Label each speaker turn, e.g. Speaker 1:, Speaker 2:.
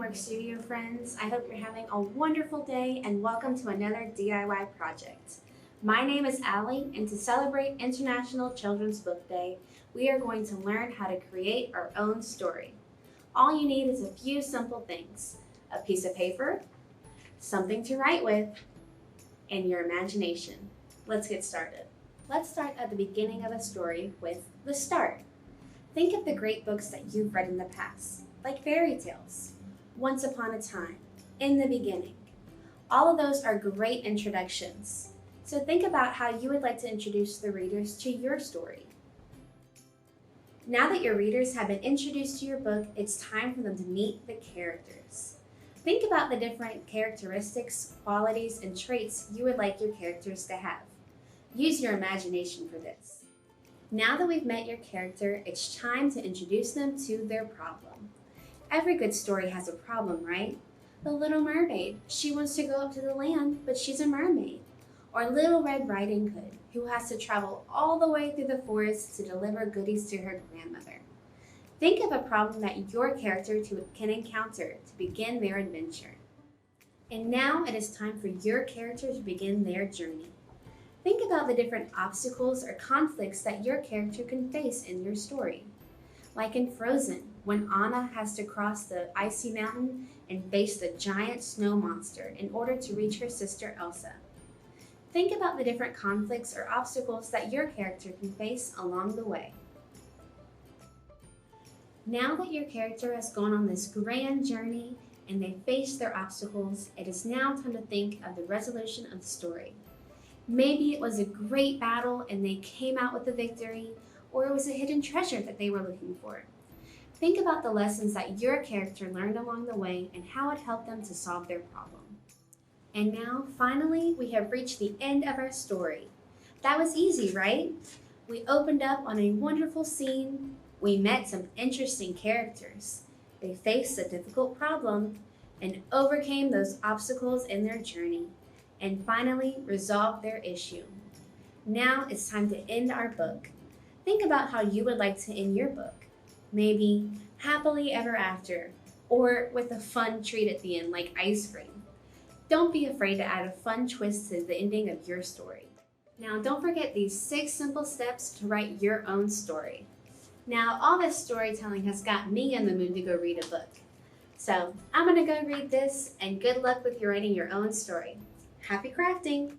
Speaker 1: Handwork Studio friends. I hope you're having a wonderful day and welcome to another DIY project. My name is Allie, and to celebrate International Children's Book Day, we are going to learn how to create our own story. All you need is a few simple things: a piece of paper, something to write with, and your imagination. Let's get started. Let's start at the beginning of a story with the start. Think of the great books that you've read in the past, like fairy tales, Once Upon a Time, In the Beginning. All of those are great introductions. So think about how you would like to introduce the readers to your story. Now that your readers have been introduced to your book, it's time for them to meet the characters. Think about the different characteristics, qualities, and traits you would like your characters to have. Use your imagination for this. Now that we've met your character, it's time to introduce them to their problem. Every good story has a problem, right? The Little Mermaid, she wants to go up to the land, but she's a mermaid. Or Little Red Riding Hood, who has to travel all the way through the forest to deliver goodies to her grandmother. Think of a problem that your character can encounter to begin their adventure. And now it is time for your character to begin their journey. Think about the different obstacles or conflicts that your character can face in your story. Like in Frozen, when Anna has to cross the icy mountain and face the giant snow monster in order to reach her sister Elsa. Think about the different conflicts or obstacles that your character can face along the way. Now that your character has gone on this grand journey and they faced their obstacles, it is now time to think of the resolution of the story. Maybe it was a great battle and they came out with the victory, or it was a hidden treasure that they were looking for. Think about the lessons that your character learned along the way and how it helped them to solve their problem. And now, finally, we have reached the end of our story. That was easy, right? We opened up on a wonderful scene. We met some interesting characters. They faced a difficult problem and overcame those obstacles in their journey, and finally resolve their issue. Now it's time to end our book. Think about how you would like to end your book. Maybe happily ever after, or with a fun treat at the end like ice cream. Don't be afraid to add a fun twist to the ending of your story. Now don't forget these 6 simple steps to write your own story. Now all this storytelling has got me in the mood to go read a book. So I'm gonna go read this, and good luck with you writing your own story. Happy crafting!